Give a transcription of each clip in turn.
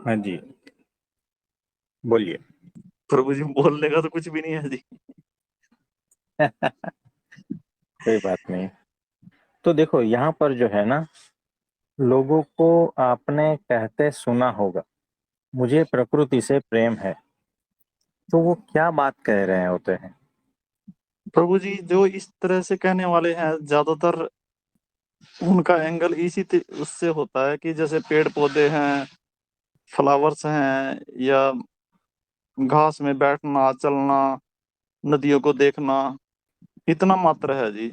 हाँ जी, बोलिए। प्रभु जी, बोलने का तो कुछ भी नहीं है जी। कोई बात नहीं। तो देखो यहाँ पर जो है ना, लोगों को आपने कहते सुना होगा, मुझे प्रकृति से प्रेम है। तो वो क्या बात कह रहे होते हैं? प्रभु जी, जो इस तरह से कहने वाले हैं ज्यादातर उनका एंगल उससे होता है कि जैसे पेड़ पौधे हैं, फ्लावर्स हैं, या घास में बैठना, चलना, नदियों को देखना, इतना मात्र है जी।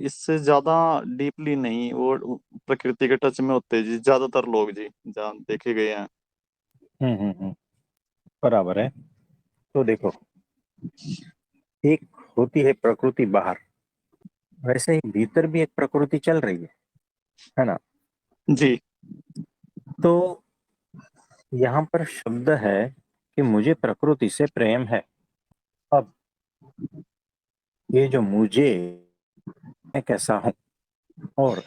इससे ज्यादा डीपली नहीं वो प्रकृति के टच में होते जी ज्यादातर लोग जी, जहाँ देखे गए हैं। हम्म। बराबर है। तो देखो, एक होती है प्रकृति बाहर, वैसे ही भीतर भी एक प्रकृति चल रही है ना? जी। तो यहाँ पर शब्द है कि मुझे प्रकृति से प्रेम है। अब ये जो मुझे, मैं कैसा हूँ, और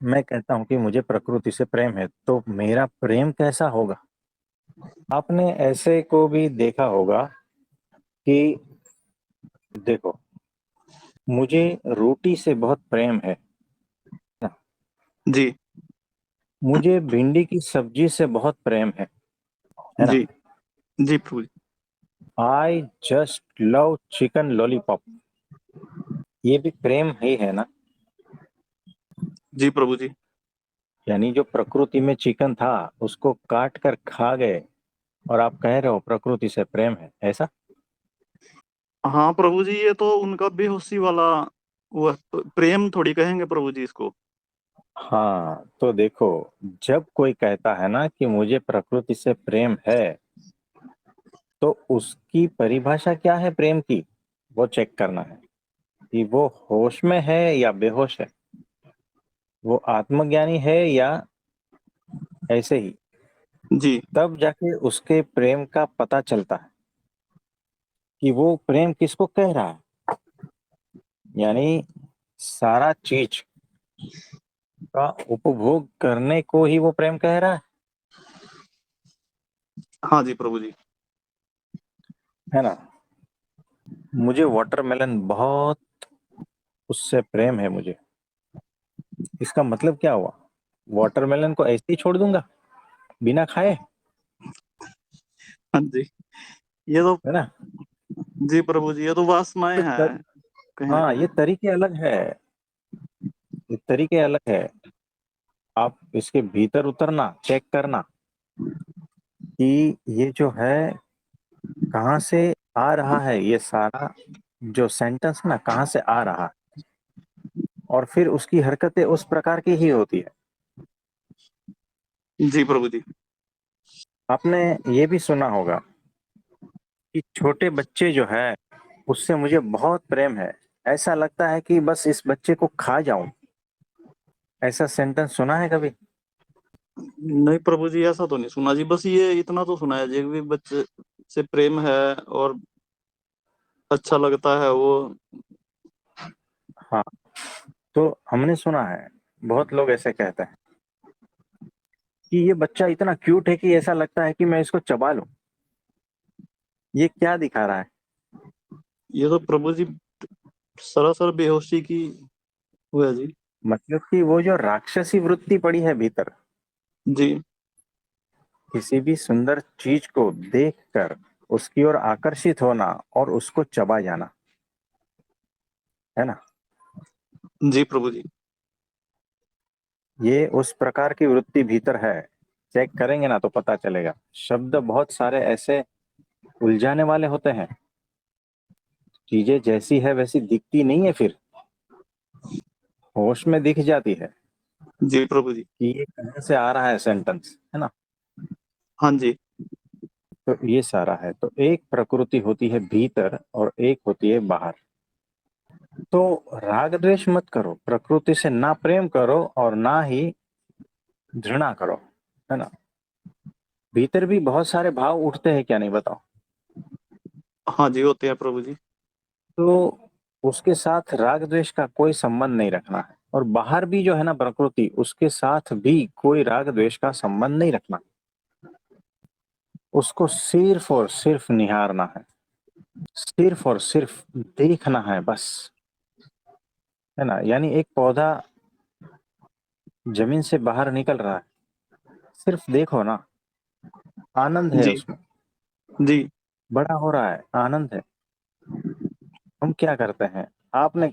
मैं कहता हूँ कि मुझे प्रकृति से प्रेम है, तो मेरा प्रेम कैसा होगा? आपने ऐसे को भी देखा होगा कि देखो, मुझे रोटी से बहुत प्रेम है ना? जी। मुझे भिंडी की सब्जी से बहुत प्रेम है ना? जी। जी प्रभु जी। I just love chicken lollipop, ये भी प्रेम ही है ना? जी प्रभु जी। यानी जो प्रकृति में चिकन था, उसको काट कर खा गए, और आप कह रहे हो प्रकृति से प्रेम है, ऐसा? हाँ प्रभु जी, ये तो उनका बेहोशी वाला वो प्रेम थोड़ी कहेंगे प्रभु जी इसको। हाँ, तो देखो, जब कोई कहता है ना कि मुझे प्रकृति से प्रेम है, तो उसकी परिभाषा क्या है प्रेम की, वो चेक करना है कि वो होश में है या बेहोश है, वो आत्मज्ञानी है या ऐसे ही। जी। तब जाके उसके प्रेम का पता चलता है कि वो प्रेम किसको कह रहा है। यानी सारा चीज का उपभोग करने को ही वो प्रेम कह रहा हाँ जी प्रभु जी। है ना? मुझे वाटरमेलन बहुत, उससे प्रेम है मुझे, इसका मतलब क्या हुआ? वाटरमेलन को ऐसे ही छोड़ दूंगा बिना खाए? हाँ जी। ये तो, है ना? जी प्रभु जी, ये तो वासनाएं तो हैं कहीं ना हाँ, कहीं। ये तरीके अलग है, ये तरीके अलग है। आप इसके भीतर उतरना, चेक करना कि ये जो है कहाँ से आ रहा है, ये सारा जो सेंटेंस ना कहाँ से आ रहा है, और फिर उसकी हरकतें उस प्रकार की ही होती है। जी प्रभु जी। आपने ये भी सुना होगा कि छोटे बच्चे जो है, उससे मुझे बहुत प्रेम है, ऐसा लगता है कि बस इस बच्चे को खा जाऊं। ऐसा सेंटेंस सुना है कभी? नहीं प्रभु जी, ऐसा तो नहीं सुना जी। बस ये इतना तो सुना है जी, भी बच्चे से प्रेम है और अच्छा लगता है वो। हाँ, तो हमने सुना है, बहुत लोग ऐसे कहते हैं कि ये बच्चा इतना क्यूट है कि ऐसा लगता है कि मैं इसको चबा लूं। ये क्या दिखा रहा है? ये तो प्रभु जी सरासर बेहोशी की वो है जी। मतलब कि वो जो राक्षसी वृत्ति पड़ी है भीतर, जी। किसी भी सुंदर चीज को देखकर उसकी ओर आकर्षित होना और उसको चबा जाना, है ना? जी प्रभु जी। ये उस प्रकार की वृत्ति भीतर है। चेक करेंगे ना तो पता चलेगा। शब्द बहुत सारे ऐसे उलझाने वाले होते हैं, चीजें जैसी है वैसी दिखती नहीं है, फिर होश में दिख जाती है जी प्रभु जी। कि ये कहाँ से आ रहा है सेंटेंस, है ना? हाँ जी। तो ये सारा है। तो एक प्रकृति होती है भीतर और एक होती है बाहर। तो राग द्वेष मत करो, प्रकृति से ना प्रेम करो और ना ही घृणा करो, है ना? भीतर भी बहुत सारे भाव उठते हैं, क्या नहीं बताओ? हाँ जी, होते हैं प्रभु जी। तो उसके साथ राग द्वेष का कोई संबंध नहीं रखना है, और बाहर भी जो है ना प्रकृति, उसके साथ भी कोई राग द्वेष का संबंध नहीं रखना। उसको सिर्फ और सिर्फ निहारना है, सिर्फ और सिर्फ देखना है बस, है ना। यानी एक पौधा जमीन से बाहर निकल रहा है, सिर्फ देखो ना, आनंद है जी उसमें, जी बड़ा हो रहा है, आनंद है। हम क्या करते हैं, आपने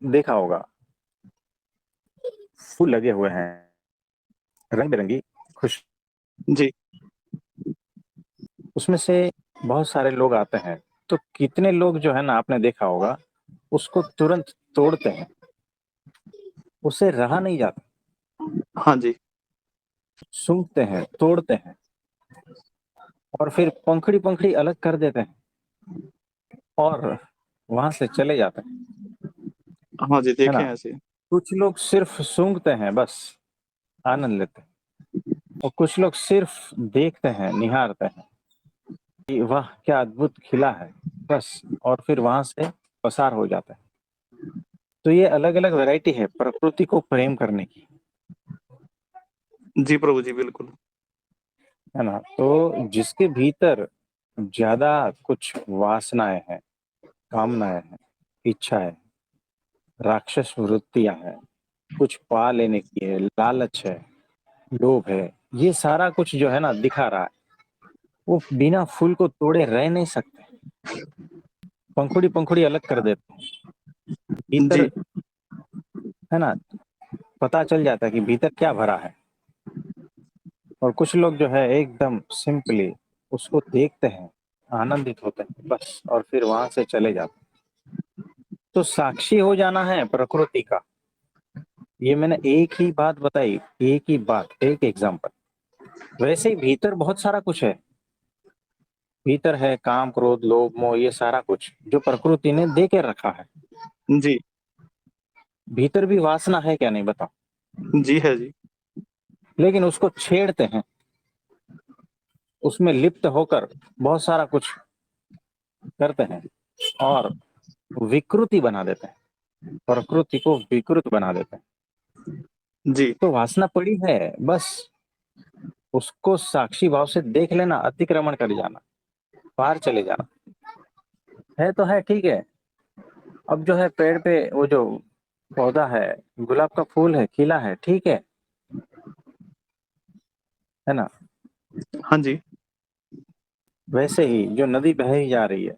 देखा होगा, फूल लगे हुए हैं रंग बिरंगी, खुश, जी। उसमें से बहुत सारे लोग आते हैं, तो कितने लोग जो है ना, आपने देखा होगा, उसको तुरंत तोड़ते हैं, उससे रहा नहीं जाता, हाँ जी। सूंघते हैं, तोड़ते हैं, और फिर पंखड़ी पंखड़ी अलग कर देते हैं और वहां से चले जाते हैं, हाँ जी, है देखे ना। हैं ऐसे। कुछ लोग सिर्फ सूंघते हैं बस, आनंद लेते हैं, और कुछ लोग सिर्फ देखते हैं, निहारते हैं कि वाह क्या अद्भुत खिला है, बस, और फिर वहां से पसार हो जाता है। तो ये अलग अलग वैरायटी है प्रकृति को प्रेम करने की, जी प्रभु जी, बिल्कुल। है ना। तो जिसके भीतर ज्यादा कुछ वासनाएं हैं, कामनाएं हैं, इच्छा है, राक्षस वृत्तियां हैं, कुछ पा लेने की है, लालच है, लोभ है, ये सारा कुछ जो है ना दिखा रहा है, वो बिना फूल को तोड़े रह नहीं सकते, पंखुड़ी पंखुड़ी अलग कर देते हैं भीतर, जी है ना। पता चल जाता है कि भीतर क्या भरा है। और कुछ लोग जो है एकदम सिंपली उसको देखते हैं, आनंदित होते हैं बस, और फिर वहां से चले जाते हैं। तो साक्षी हो जाना है प्रकृति का, ये मैंने एक ही बात बताई, एक ही बात, एक एग्जांपल। वैसे ही भीतर बहुत सारा कुछ है, भीतर है काम क्रोध लोभ मोह, ये सारा कुछ जो प्रकृति ने दे के रखा है। जी भीतर भी वासना है क्या, नहीं बताओ। जी है जी। लेकिन उसको छेड़ते हैं, उसमें लिप्त होकर बहुत सारा कुछ करते हैं और विकृति बना देते हैं, प्रकृति को विकृत बना देते हैं। जी तो वासना पड़ी है बस, उसको साक्षी भाव से देख लेना, अतिक्रमण कर जाना, पार चले जाना, है तो है ठीक है। अब जो है पेड़ पे वो जो पौधा है, गुलाब का फूल है, खिला है, ठीक है ना। हाँ जी। वैसे ही जो नदी बह ही जा रही है,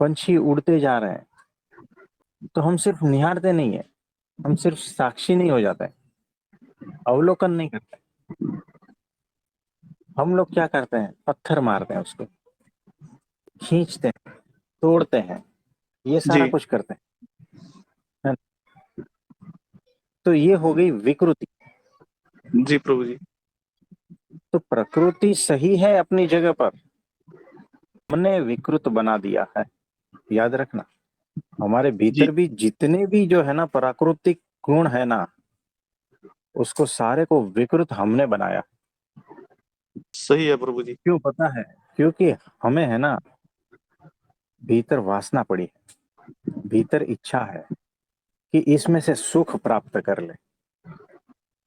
पंछी उड़ते जा रहे हैं, तो हम सिर्फ निहारते नहीं है, हम सिर्फ साक्षी नहीं हो जाते, अवलोकन नहीं करते, हम लोग क्या करते हैं, पत्थर मारते हैं उसको, खींचते हैं, तोड़ते हैं, ये सारा जी कुछ करते हैं, है ना? तो ये हो गई विकृति। जी प्रभु जी। तो प्रकृति सही है अपनी जगह पर, हमने विकृत बना दिया है, याद रखना। हमारे जी भीतर भी जितने भी जो है ना प्राकृतिक गुण है ना, उसको सारे को विकृत हमने बनाया। सही है प्रभु जी। क्यों पता है? क्योंकि हमें है ना भीतर वासना पड़ी है, भीतर इच्छा है कि इसमें से सुख प्राप्त कर ले,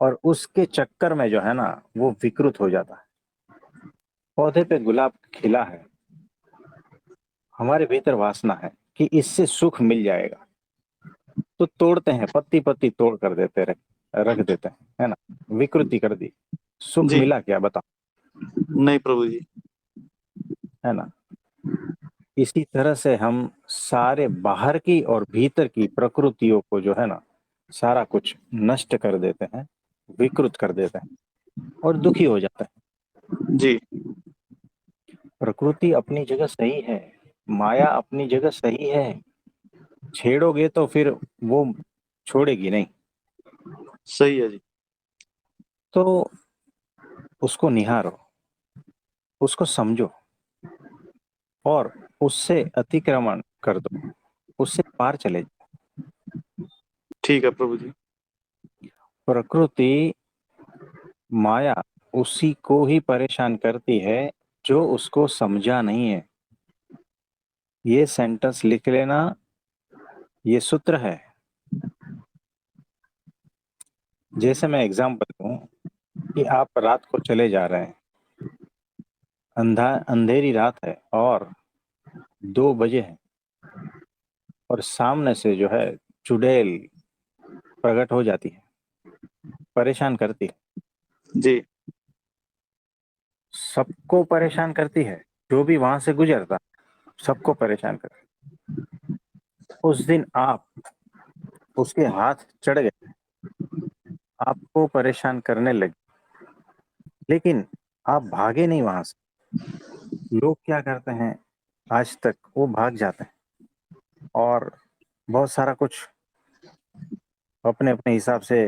और उसके चक्कर में जो है ना वो विकृत हो जाता है। पौधे पे गुलाब खिला है, हमारे भीतर वासना है कि इससे सुख मिल जाएगा, तो तोड़ते हैं, पत्ती पत्ती तोड़ कर देते रख रख देते हैं, है ना। विकृति कर दी, सुख जी मिला क्या बताओ, नहीं प्रभु जी। है ना। इसी तरह से हम सारे बाहर की और भीतर की प्रकृतियों को जो है ना सारा कुछ नष्ट कर देते हैं, विकृत कर देते हैं, और दुखी हो जाते हैं। जी प्रकृति अपनी जगह सही है, माया अपनी जगह सही है, छेड़ोगे तो फिर वो छोड़ेगी नहीं। सही है जी। तो उसको निहारो, उसको समझो, और उससे अतिक्रमण कर दो, उससे पार चले जाओ। ठीक है प्रभु जी। प्रकृति, माया उसी को ही परेशान करती है जो उसको समझा नहीं है। ये सेंटेंस लिख लेना, ये सूत्र है। जैसे मैं एग्जांपल दूं कि आप रात को चले जा रहे हैं, अंधेरी रात है और 2 बजे है, और सामने से जो है चुड़ैल प्रकट हो जाती है, परेशान करती है, जी। सबको परेशान करती है, जो भी वहां से गुजरता सबको परेशान करती है। उस दिन आप उसके हाथ चढ़ गए, आपको परेशान करने लगी, लेकिन आप भागे नहीं वहां से। लोग क्या करते हैं, आज तक वो भाग जाते हैं और बहुत सारा कुछ अपने अपने हिसाब से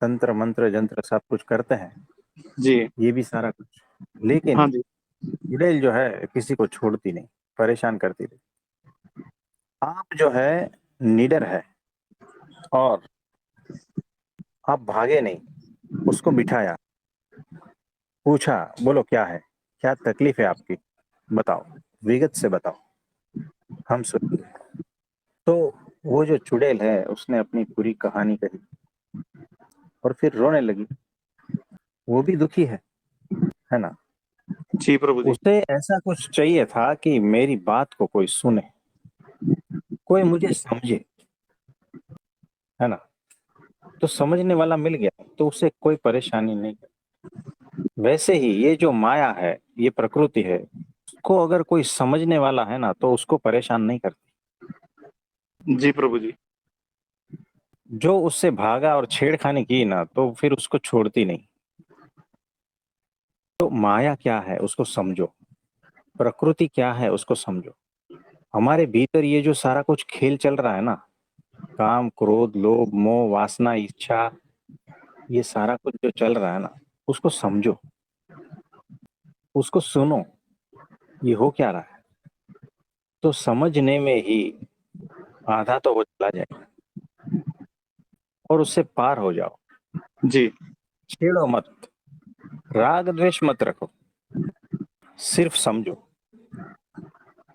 तंत्र मंत्र जंत्र सब कुछ करते हैं, जी। ये भी सारा कुछ, लेकिन हाँ जी। चुड़ैल जो है किसी को छोड़ती नहीं, परेशान करती रही। आप जो है निडर है और आप भागे नहीं, उसको बिठाया, पूछा बोलो क्या है, क्या तकलीफ है आपकी, बताओ, विगत से बताओ, हम सुन। तो वो जो चुड़ैल है उसने अपनी पूरी कहानी कही और फिर रोने लगी। वो भी दुखी है ना। जी प्रभु जी। उसे ऐसा कुछ चाहिए था कि मेरी बात को कोई सुने, कोई मुझे समझे, है ना। तो समझने वाला मिल गया तो उसे कोई परेशानी नहीं। वैसे ही ये जो माया है, ये प्रकृति है, उसको अगर कोई समझने वाला है ना तो उसको परेशान नहीं करती। जी प्रभु जी। जो उससे भागा और छेड़खानी की ना तो फिर उसको छोड़ती नहीं। तो माया क्या है उसको समझो, प्रकृति क्या है उसको समझो। हमारे भीतर ये जो सारा कुछ खेल चल रहा है ना, काम क्रोध लोभ मोह वासना इच्छा, ये सारा कुछ जो चल रहा है ना, उसको समझो, उसको सुनो, ये हो क्या रहा है। तो समझने में ही आधा तो वो चला जाएगा, और उससे पार हो जाओ। जी। छेड़ो मत, राग द्वेष मत रखो, सिर्फ समझो।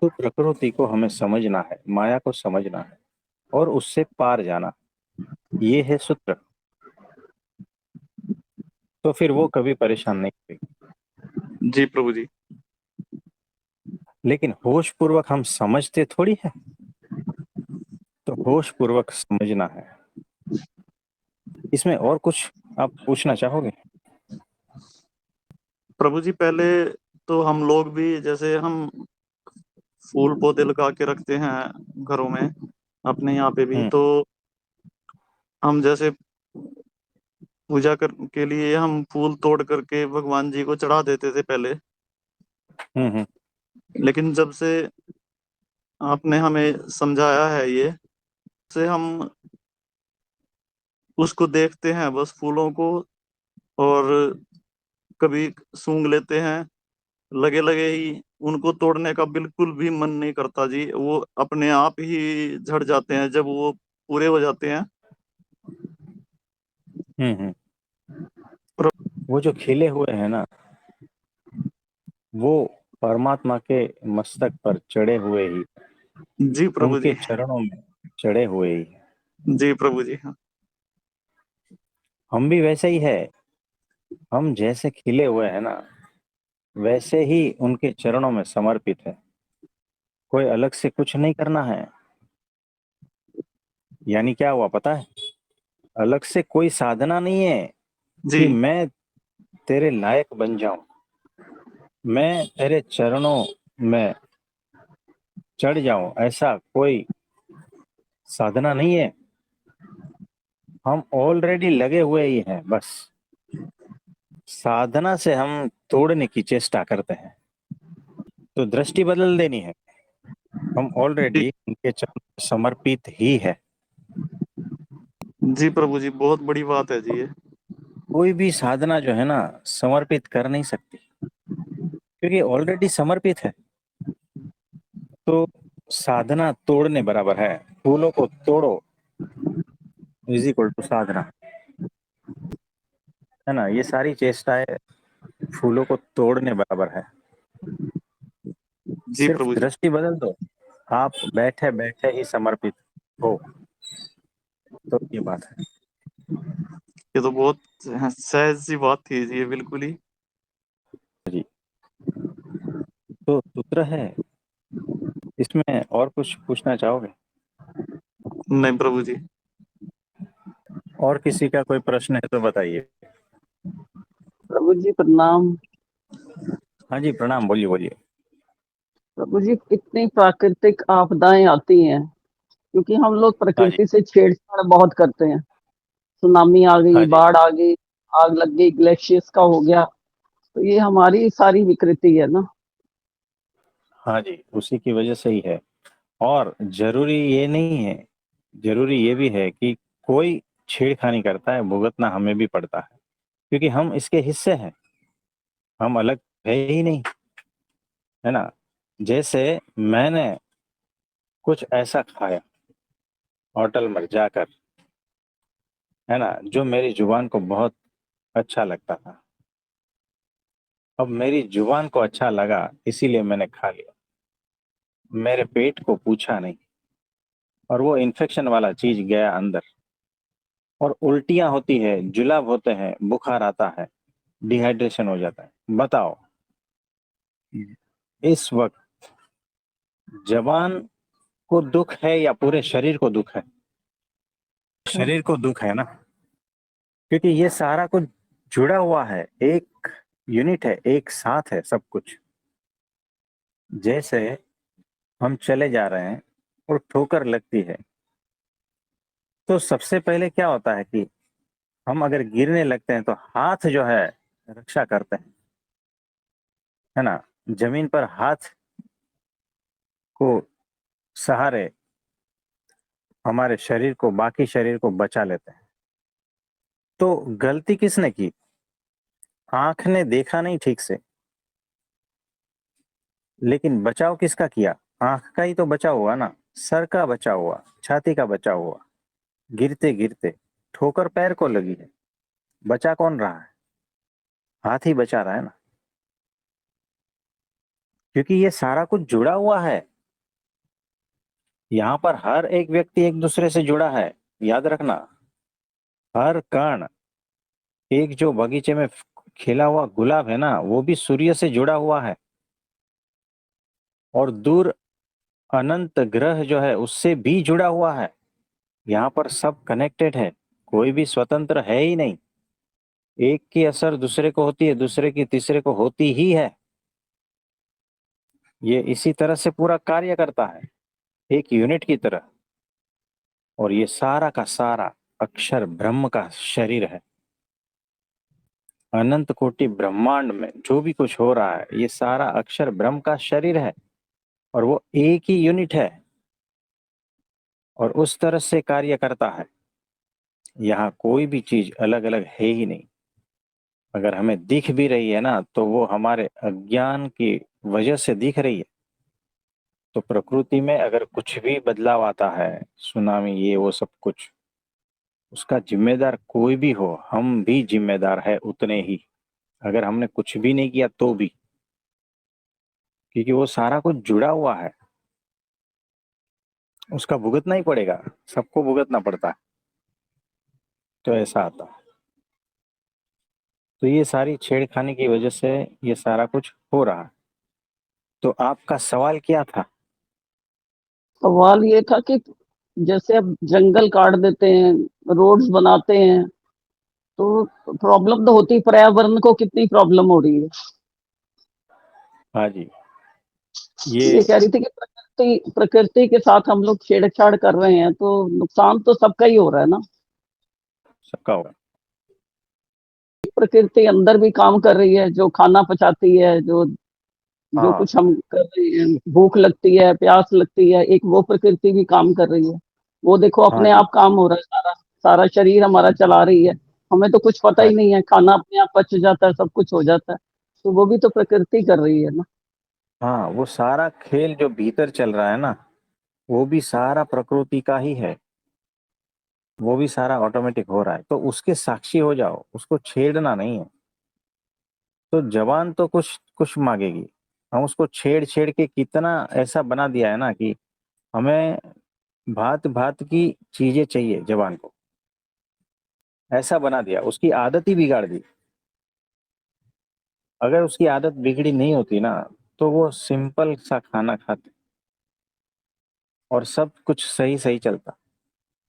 तो प्रकृति को हमें समझना है, माया को समझना है और उससे पार जाना, ये है सूत्र। तो फिर वो कभी परेशान नहीं करेगी। जी प्रभु जी। लेकिन होश पूर्वक हम समझते थोड़ी है, तो होश पूर्वक समझना है। इसमें और कुछ आप पूछना चाहोगे? प्रभु जी, पहले तो हम लोग भी जैसे हम फूल पौधे लगा के रखते हैं घरों में, अपने यहाँ पे भी हम्म तो हम जैसे पूजा कर के लिए हम फूल तोड़ करके भगवान जी को चढ़ा देते थे पहले। हम्म। लेकिन जब से आपने हमें समझाया है ये, से हम उसको देखते हैं बस फूलों को, और कभी सूंघ लेते हैं, लगे लगे ही उनको तोड़ने का बिल्कुल भी मन नहीं करता जी। वो अपने आप ही झड़ जाते हैं जब वो पूरे हो जाते हैं। हम्म। वो जो खिले हुए हैं ना, वो परमात्मा के मस्तक पर चढ़े हुए ही, जी प्रभु उनके जी। चरणों में चढ़े हुए ही। जी प्रभु जी। हाँ। हम भी वैसे ही है, हम जैसे खिले हुए हैं ना, वैसे ही उनके चरणों में समर्पित है। कोई अलग से कुछ नहीं करना है। यानी क्या हुआ पता है, अलग से कोई साधना नहीं है जी। कि मैं तेरे लायक बन जाऊं, मैं तेरे चरणों में चढ़ जाऊं, ऐसा कोई साधना नहीं है। हम ऑलरेडी लगे हुए ही हैं, बस साधना से हम तोड़ने की चेष्टा करते हैं। तो दृष्टि बदल देनी है, हम जी। ऑलरेडी उनके चरण में समर्पित ही है। जी प्रभु जी, बहुत बड़ी बात है जी ये। कोई भी साधना जो है ना समर्पित कर नहीं सकती, क्योंकि ऑलरेडी समर्पित है। तो साधना तोड़ने बराबर है, फूलों को तोड़ो इज इक्वल टू साधना, है ना। ये सारी चेष्टाएं फूलों को तोड़ने बराबर है। जी सिर्फ प्रभु जी। दृष्टि बदल दो, आप बैठे बैठे ही समर्पित हो। तो ये बात है। ये तो बहुत सहज सी बात थी जी, ये बिल्कुल ही। जी। तो सूत्र है इसमें, और कुछ पूछना चाहोगे? नहीं प्रभु जी। और किसी का कोई प्रश्न है तो बताइए। प्रभु जी प्रणाम। हाँ जी, प्रणाम, बोलिए बोलिए। प्रभु जी इतनी प्राकृतिक आपदाएं आती हैं, क्योंकि हम लोग हाँ जी। प्रकृति से छेड़छाड़ बहुत करते हैं। सुनामी आ गई, हाँ जी। बाढ़ आ गई, आग लग गई, ग्लेशियर्स का हो गया। तो ये हमारी सारी विकृति है ना। हाँ जी, उसी की वजह से ही है। और जरूरी ये नहीं है, जरूरी ये भी है कि कोई छेड़खानी करता है, भुगतना हमें भी पड़ता है, क्योंकि हम इसके हिस्से हैं, हम अलग है ही नहीं, है ना। जैसे मैंने कुछ ऐसा खाया होटल में जाकर, है ना, जो मेरी जुबान को बहुत अच्छा लगता था। अब मेरी जुबान को अच्छा लगा इसीलिए मैंने खा लिया, मेरे पेट को पूछा नहीं, और वो इन्फेक्शन वाला चीज गया अंदर, और उल्टियां होती है, जुलाब होते हैं, बुखार आता है, डिहाइड्रेशन हो जाता है। बताओ, इस वक्त जबान को दुख है या पूरे शरीर को दुख है? शरीर को दुख है ना, क्योंकि ये सारा कुछ जुड़ा हुआ है, एक यूनिट है, एक साथ है सब कुछ। जैसे हम चले जा रहे हैं और ठोकर लगती है, तो सबसे पहले क्या होता है कि हम अगर गिरने लगते हैं तो हाथ जो है रक्षा करते हैं, है ना, जमीन पर हाथ को सहारे हमारे शरीर को, बाकी शरीर को बचा लेते हैं। तो गलती किसने की? आंख ने देखा नहीं ठीक से, लेकिन बचाव किसका किया? आंख का ही तो बचाव हुआ ना, सर का बचाव हुआ, छाती का बचाव हुआ। गिरते गिरते ठोकर पैर को लगी है, बचा कौन रहा है? हाथ ही बचा रहा है ना, क्योंकि ये सारा कुछ जुड़ा हुआ है। यहाँ पर हर एक व्यक्ति एक दूसरे से जुड़ा है, याद रखना। हर कण, एक जो बगीचे में खिला हुआ गुलाब है ना, वो भी सूर्य से जुड़ा हुआ है, और दूर अनंत ग्रह जो है उससे भी जुड़ा हुआ है। यहाँ पर सब कनेक्टेड है, कोई भी स्वतंत्र है ही नहीं। एक की असर दूसरे को होती है, दूसरे की तीसरे को होती ही है। ये इसी तरह से पूरा कार्य करता है, एक यूनिट की तरह। और ये सारा का सारा अक्षर ब्रह्म का शरीर है। अनंत कोटि ब्रह्मांड में जो भी कुछ हो रहा है, ये सारा अक्षर ब्रह्म का शरीर है, और वो एक ही यूनिट है, और उस तरह से कार्य करता है। यहाँ कोई भी चीज अलग अलग है ही नहीं। अगर हमें दिख भी रही है ना, तो वो हमारे अज्ञान की वजह से दिख रही है। तो प्रकृति में अगर कुछ भी बदलाव आता है, सुनामी, ये वो सब कुछ, उसका जिम्मेदार कोई भी हो, हम भी जिम्मेदार है उतने ही, अगर हमने कुछ भी नहीं किया तो भी, क्योंकि वो सारा कुछ जुड़ा हुआ है। उसका भुगतना ही पड़ेगा, सबको भुगतना पड़ता है। तो ऐसा आता है। तो ये सारी छेड़खानी की वजह से ये सारा कुछ हो रहा है। तो आपका सवाल क्या था? सवाल ये था कि जैसे अब जंगल काट देते हैं, रोड्स बनाते हैं, तो प्रॉब्लम तो होती है, पर्यावरण को कितनी प्रॉब्लम हो रही है। हाँ जी। ये ये कह रही थी कि प्रकृति प्रकृति के साथ हम लोग छेड़छाड़ कर रहे हैं, तो नुकसान तो सबका ही हो रहा है ना। सबका होगा। प्रकृति अंदर भी काम कर रही है, जो खाना पचाती है, जो जो हाँ। कुछ हम कर रहे हैं, भूख लगती है, प्यास लगती है, एक वो प्रकृति भी काम कर रही है। वो देखो हाँ अपने जी। आप काम हो रहा है, सारा सारा शरीर हमारा चला रही है। हमें तो कुछ पता हाँ ही जी। नहीं है, खाना अपने आप पच जाता है, सब कुछ हो जाता है। तो वो भी तो प्रकृति कर रही है ना। हाँ, वो सारा खेल जो भीतर चल रहा है ना, वो भी सारा प्रकृति का ही है। वो भी सारा ऑटोमेटिक हो रहा है, तो उसके साक्षी हो जाओ, उसको छेड़ना नहीं है। तो जवान तो कुछ कुछ मांगेगी, हम उसको छेड़ छेड़ के कितना ऐसा बना दिया है ना कि हमें भांत भांत की चीजें चाहिए जवान को, ऐसा बना दिया, उसकी आदत ही बिगाड़ दी। अगर उसकी आदत बिगड़ी नहीं होती ना, तो वो सिंपल सा खाना खाते और सब कुछ सही सही चलता।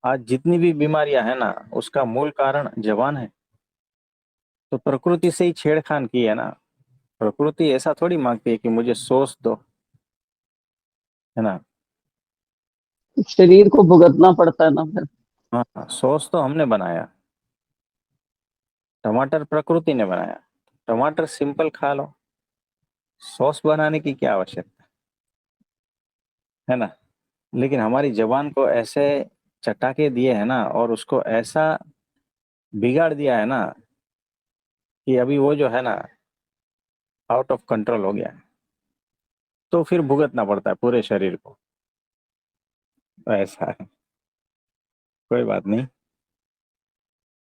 आज जितनी भी बीमारियां है ना, उसका मूल कारण जवान है। तो प्रकृति से ही छेड़खान की है ना। प्रकृति ऐसा थोड़ी मांगती है कि मुझे सोच दो, है ना। शरीर को भुगतना पड़ता है ना फिर। हाँ, सॉस तो हमने बनाया, टमाटर प्रकृति ने बनाया। टमाटर सिंपल खा लो, सॉस बनाने की क्या आवश्यकता है ना। लेकिन हमारी जबान को ऐसे चटाके दिए है ना, और उसको ऐसा बिगाड़ दिया है ना कि अभी वो जो है ना, आउट ऑफ कंट्रोल हो गया है। तो फिर भुगतना पड़ता है पूरे शरीर को। तो ऐसा है, कोई बात नहीं।